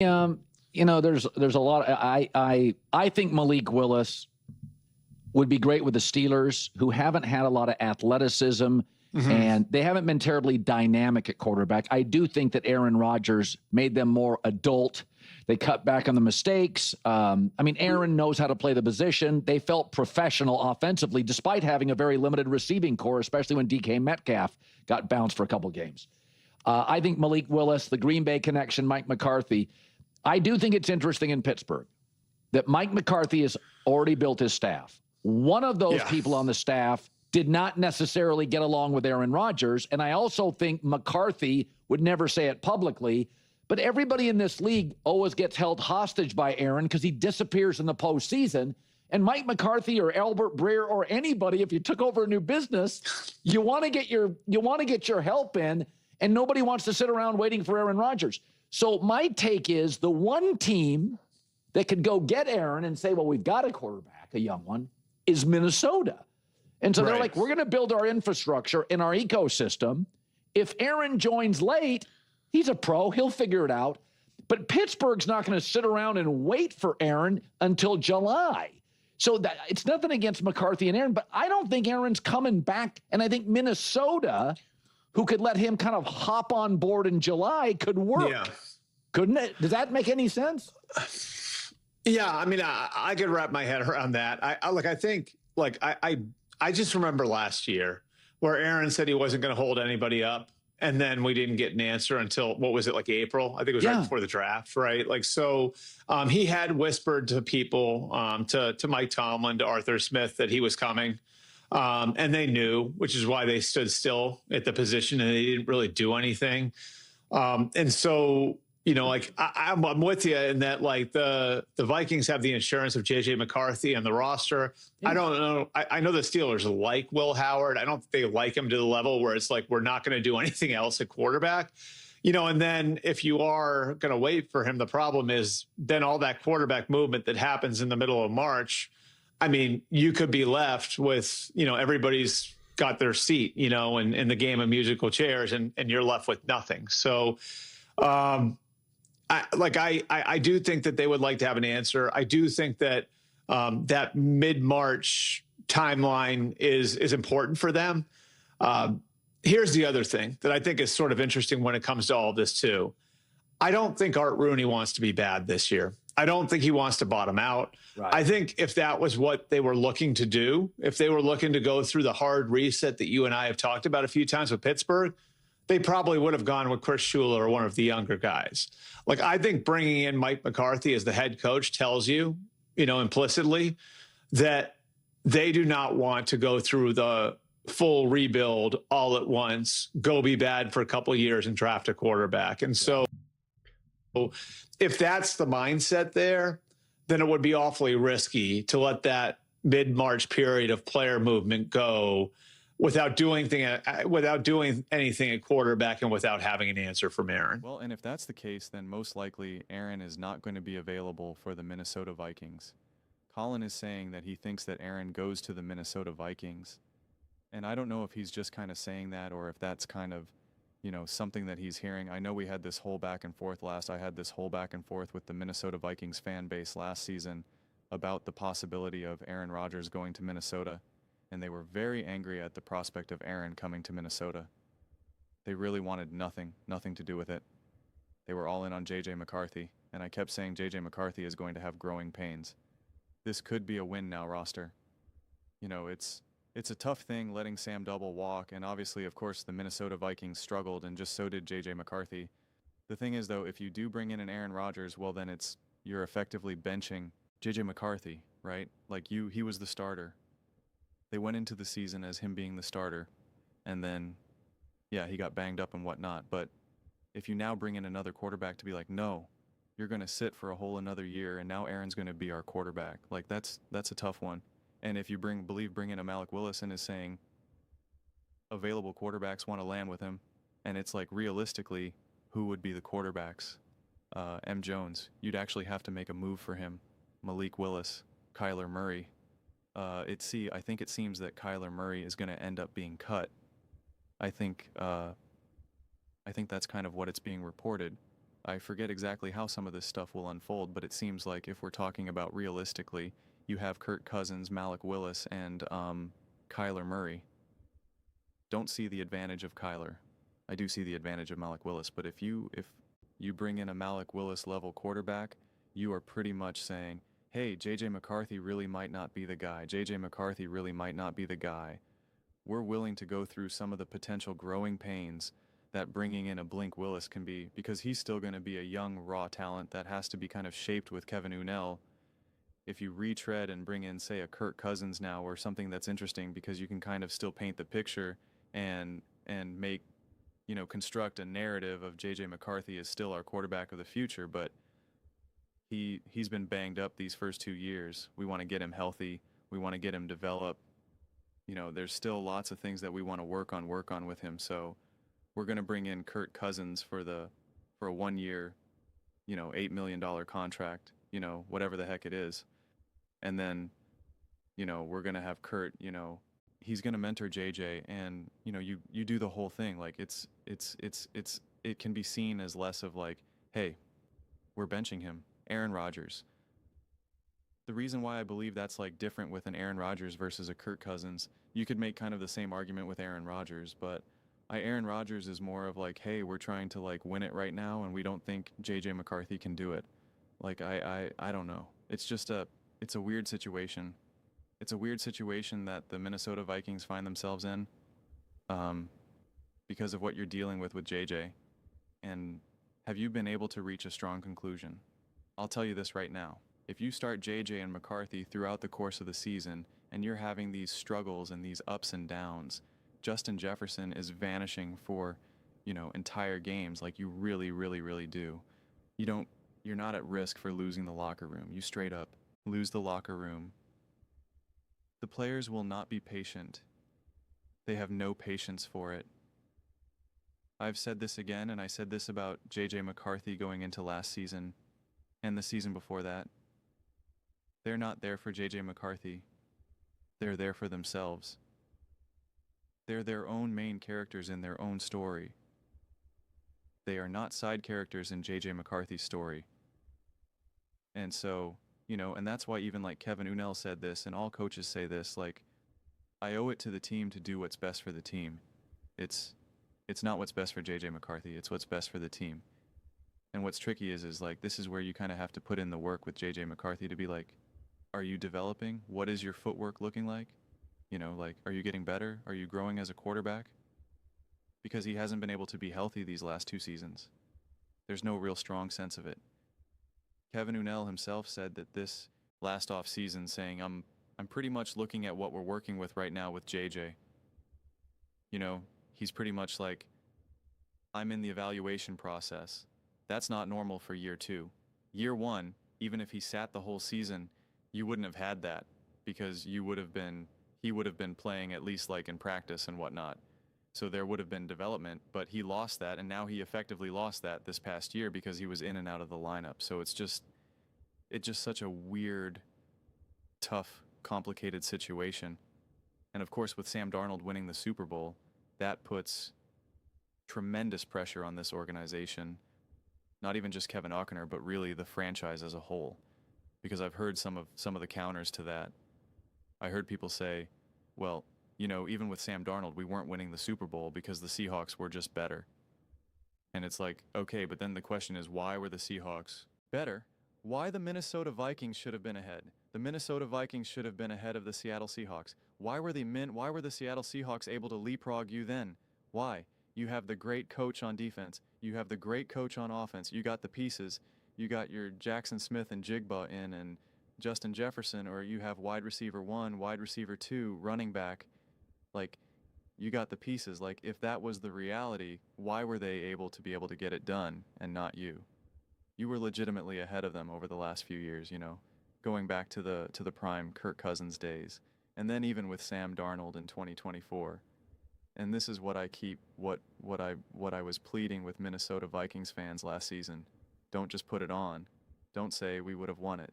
There's a lot. I think Malik Willis would be great with the Steelers, who haven't had a lot of athleticism, and they haven't been terribly dynamic at quarterback. I do think that Aaron Rodgers made them more adult. They cut back on the mistakes. Aaron knows how to play the position. They felt professional offensively, despite having a very limited receiving core, especially when DK Metcalf got bounced for a couple games. I think Malik Willis, the Green Bay connection, Mike McCarthy. I do think it's interesting in Pittsburgh that Mike McCarthy has already built his staff. One of those people on the staff did not necessarily get along with Aaron Rodgers, and I also think McCarthy would never say it publicly, but everybody in this league always gets held hostage by Aaron because he disappears in the postseason. And Mike McCarthy or Albert Breer or anybody, if you took over a new business, you want to get your help in, and nobody wants to sit around waiting for Aaron Rodgers. So my take is the one team that could go get Aaron and say, well, we've got a quarterback, a young one, is Minnesota. And so they're like, we're going to build our infrastructure in our ecosystem. If Aaron joins late, he's a pro. He'll figure it out. But Pittsburgh's not going to sit around and wait for Aaron until July. So it's nothing against McCarthy and Aaron, but I don't think Aaron's coming back. And I think Minnesota, who could let him kind of hop on board in July, could work. Yeah. Couldn't it? Does that make any sense? Yeah, I could wrap my head around that. I just remember last year where Aaron said he wasn't going to hold anybody up, and then we didn't get an answer until, what was it, like April? I think it was right before the draft, right? He had whispered to people, to Mike Tomlin, to Arthur Smith, that he was coming. And they knew, which is why they stood still at the position and they didn't really do anything. And so, I'm with you in that, the Vikings have the insurance of JJ McCarthy and the roster. I don't know. I know the Steelers like Will Howard. I don't think they like him to the level where it's like, we're not going to do anything else at quarterback. And then if you are going to wait for him, the problem is then all that quarterback movement that happens in the middle of March. You could be left with, everybody's got their seat, in the game of musical chairs, and you're left with nothing. So, I do think that they would like to have an answer. I do think that that mid-March timeline is important for them. Here's the other thing that I think is sort of interesting when it comes to all of this too. I don't think Art Rooney wants to be bad this year. I don't think he wants to bottom out. Right. I think if that was what they were looking to do, if they were looking to go through the hard reset that you and I have talked about a few times with Pittsburgh, they probably would have gone with Chris Shula or one of the younger guys. I think bringing in Mike McCarthy as the head coach tells you, implicitly that they do not want to go through the full rebuild all at once, go be bad for a couple of years and draft a quarterback. And so if that's the mindset there, then it would be awfully risky to let that mid-March period of player movement go without doing anything at quarterback and without having an answer from Aaron. Well, and if that's the case, then most likely Aaron is not going to be available for the Minnesota Vikings. Colin is saying that he thinks that Aaron goes to the Minnesota Vikings. And I don't know if he's just kind of saying that or if that's kind of, something that he's hearing. I know we had this whole back and forth I had this whole back and forth with the Minnesota Vikings fan base last season about the possibility of Aaron Rodgers going to Minnesota. And they were very angry at the prospect of Aaron coming to Minnesota. They really wanted nothing to do with it. They were all in on JJ McCarthy, and I kept saying JJ McCarthy is going to have growing pains. This could be a win now roster. It's a tough thing letting Sam Double walk, and obviously, of course, the Minnesota Vikings struggled, and just so did JJ McCarthy. The thing is, though, if you do bring in an Aaron Rodgers, well, then you're effectively benching JJ McCarthy, right? He was the starter. They went into the season as him being the starter, and then, he got banged up and whatnot. But if you now bring in another quarterback to be like, no, you're going to sit for a whole another year, and now Aaron's going to be our quarterback. That's a tough one. And if you bring in a Malik Willis and is saying available quarterbacks want to land with him, and it's realistically, who would be the quarterbacks? M. Jones. You'd actually have to make a move for him. Malik Willis, Kyler Murray. I think it seems that Kyler Murray is going to end up being cut. I think that's kind of what it's being reported. I forget exactly how some of this stuff will unfold, but it seems like if we're talking about realistically, you have Kirk Cousins, Malik Willis, and Kyler Murray. Don't see the advantage of Kyler. I do see the advantage of Malik Willis, but if you bring in a Malik Willis level quarterback, you are pretty much saying, hey, J.J. McCarthy really might not be the guy. J.J. McCarthy really might not be the guy. We're willing to go through some of the potential growing pains that bringing in a Blink Willis can be, because he's still going to be a young, raw talent that has to be kind of shaped with Kevin Unnell. If you retread and bring in, say, a Kirk Cousins now or something that's interesting, because you can kind of still paint the picture and make, construct a narrative of J.J. McCarthy as still our quarterback of the future, but he's been banged up these first 2 years. We want to get him healthy. We want to get him developed. There's still lots of things that we want to work on with him. So we're going to bring in Kirk Cousins for a 1 year, $8 million contract, whatever the heck it is. And then, we're going to have Kurt, he's going to mentor JJ, and, you do the whole thing. Like it can be seen as less of like, hey, we're benching him. Aaron Rodgers. The reason why I believe that's like different with an Aaron Rodgers versus a Kirk Cousins, you could make kind of the same argument with Aaron Rodgers, but Aaron Rodgers is more of like, hey, we're trying to like win it right now, and we don't think JJ McCarthy can do it. Like I don't know. It's a weird situation. It's a weird situation that the Minnesota Vikings find themselves in, because of what you're dealing with JJ. And have you been able to reach a strong conclusion? I'll tell you this right now. If you start JJ and McCarthy throughout the course of the season, and you're having these struggles and these ups and downs, Justin Jefferson is vanishing for, entire games like you really, really, really do. You're not at risk for losing the locker room. You straight up lose the locker room. The players will not be patient. They have no patience for it. I've said this again, and I said this about JJ McCarthy going into last season and the season before that. They're not there for JJ McCarthy. They're there for themselves. They're their own main characters in their own story. They are not side characters in JJ McCarthy's story. And so, and that's why even like Kevin Unnell said this, and all coaches say this, like, I owe it to the team to do what's best for the team. It's not what's best for JJ McCarthy, it's what's best for the team. And what's tricky is like, this is where you kind of have to put in the work with JJ McCarthy to be like, are you developing? What is your footwork looking like? Like, are you getting better? Are you growing as a quarterback? Because he hasn't been able to be healthy these last 2 seasons. There's no real strong sense of it. Kevin Unnell himself said that this last off season, saying, I'm pretty much looking at what we're working with right now with JJ. He's pretty much like, I'm in the evaluation process. That's not normal for year 2. Year 1, even if he sat the whole season, you wouldn't have had that, because he would have been playing at least like in practice and whatnot. So there would have been development, but he lost that, and now he effectively lost that this past year because he was in and out of the lineup. So it's just such a weird, tough, complicated situation. And of course, with Sam Darnold winning the Super Bowl, that puts tremendous pressure on this organization. Not even just Kevin O'Connor, but really the franchise as a whole. Because I've heard some of the counters to that. I heard people say, well, even with Sam Darnold, we weren't winning the Super Bowl because the Seahawks were just better. And it's like, okay, but then the question is, why were the Seahawks better? Why the Minnesota Vikings should have been ahead? The Minnesota Vikings should have been ahead of the Seattle Seahawks. Why were the Seattle Seahawks able to leapfrog you then? Why? You have the great coach on defense. You have the great coach on offense. You got the pieces. You got your Jackson Smith and Jigba in, and Justin Jefferson, or you have wide receiver 1, wide receiver 2, running back. Like, you got the pieces. Like, if that was the reality, why were they able to get it done and not you? You were legitimately ahead of them over the last few years, going back to the prime Kirk Cousins days, and then even with Sam Darnold in 2024. And this is what I was pleading with Minnesota Vikings fans last season. Don't just put it on. Don't say we would have won it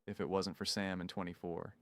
if it wasn't for Sam in 24.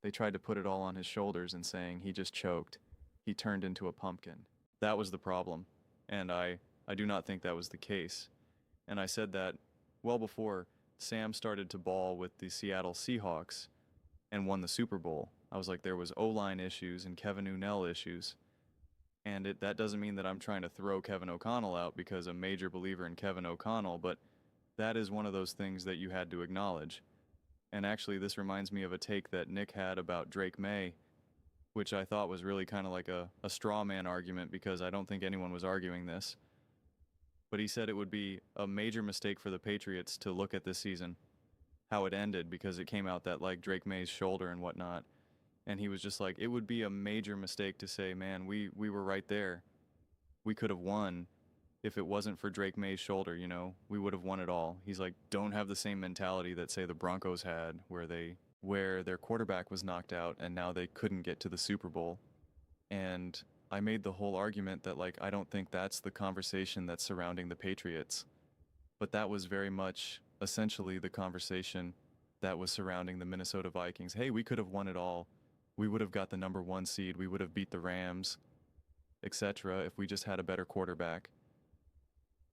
They tried to put it all on his shoulders and saying he just choked. He turned into a pumpkin. That was the problem. And I do not think that was the case. And I said that well before Sam started to ball with the Seattle Seahawks and won the Super Bowl. I was like, there was O-line issues and Kevin Unnell issues. And that doesn't mean that I'm trying to throw Kevin O'Connell out because I'm a major believer in Kevin O'Connell, but that is one of those things that you had to acknowledge. And actually, this reminds me of a take that Nick had about Drake May, which I thought was really kind of like a straw man argument because I don't think anyone was arguing this. But he said it would be a major mistake for the Patriots to look at this season, how it ended, because it came out that like Drake May's shoulder and whatnot. And he was just like, it would be a major mistake to say, man, we were right there. We could have won if it wasn't for Drake May's shoulder, you know, we would have won it all. He's like, don't have the same mentality that, say, the Broncos had, where their quarterback was knocked out and now they couldn't get to the Super Bowl. And I made the whole argument that, like, I don't think that's the conversation that's surrounding the Patriots. But that was very much essentially the conversation that was surrounding the Minnesota Vikings. Hey, we could have won it all. We would have got the number 1 seed. We would have beat the Rams, etc. if we just had a better quarterback.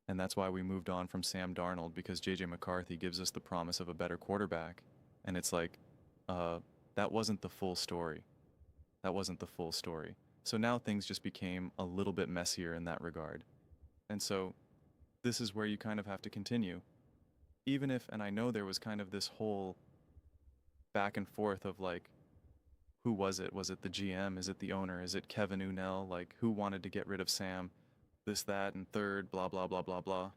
And that's why we moved on from Sam Darnold, because J.J. McCarthy gives us the promise of a better quarterback. And it's like, that wasn't the full story. That wasn't the full story. So now things just became a little bit messier in that regard. And so this is where you kind of have to continue. Even if, and I know there was kind of this whole back and forth of like, who was it? Was it the GM? Is it the owner? Is it Kevin Unnell? Like, who wanted to get rid of Sam? This, that, and third, blah, blah, blah, blah, blah.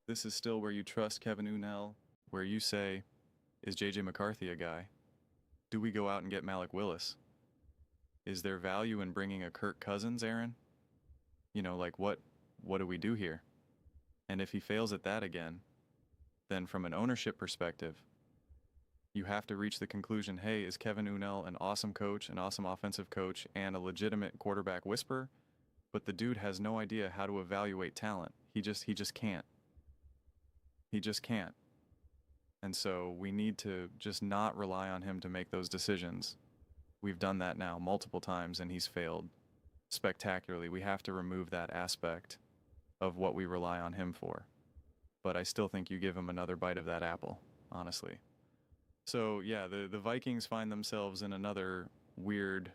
This is still where you trust Kevin Unnell, where you say, is J.J. McCarthy a guy? Do we go out and get Malik Willis? Is there value in bringing a Kirk Cousins, Aaron? You know, like, what do we do here? And if he fails at that again, then from an ownership perspective, you have to reach the conclusion, hey, is Kevin Unnell an awesome coach, an awesome offensive coach, and a legitimate quarterback whisperer? But the dude has no idea how to evaluate talent. He just can't. He just can't. And so we need to just not rely on him to make those decisions. We've done that now multiple times and he's failed spectacularly. We have to remove that aspect of what we rely on him for. But I still think you give him another bite of that apple, honestly. So yeah, the Vikings find themselves in another weird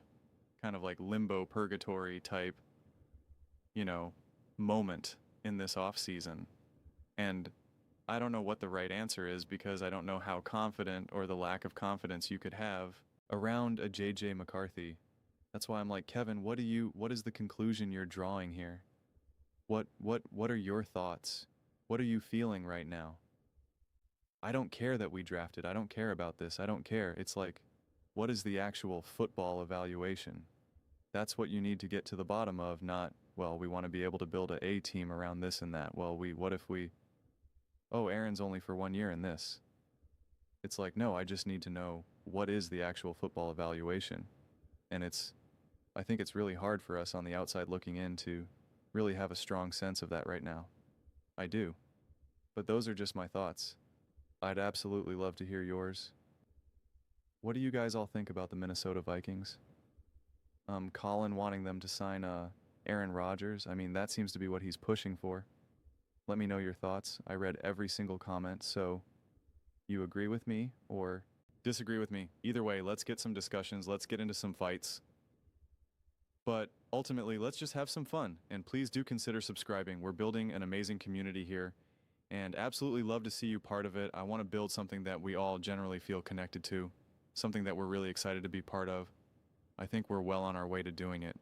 kind of like limbo purgatory type, you know, moment in this offseason. And I don't know what the right answer is because I don't know how confident or the lack of confidence you could have around a J.J. McCarthy. That's why I'm like, Kevin, what is the conclusion you're drawing here? What are your thoughts? What are you feeling right now? I don't care that we drafted. I don't care about this. I don't care. It's like, what is the actual football evaluation? That's what you need to get to the bottom of, not, well, we want to be able to build a team around this and that. Well, what if we, oh, Aaron's only for 1 year in this. It's like, no, I just need to know what is the actual football evaluation. And I think it's really hard for us on the outside looking in to really have a strong sense of that right now. I do. But those are just my thoughts. I'd absolutely love to hear yours. What do you guys all think about the Minnesota Vikings? Colin wanting them to sign Aaron Rodgers. I mean, that seems to be what he's pushing for. Let me know your thoughts. I read every single comment, so you agree with me or disagree with me. Either way, let's get some discussions. Let's get into some fights. But ultimately, let's just have some fun. And please do consider subscribing. We're building an amazing community here. And absolutely love to see you part of it. I want to build something that we all generally feel connected to. Something that we're really excited to be part of. I think we're well on our way to doing it.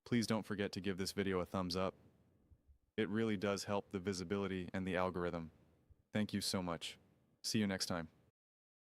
Please don't forget to give this video a thumbs up. It really does help the visibility and the algorithm. Thank you so much. See you next time.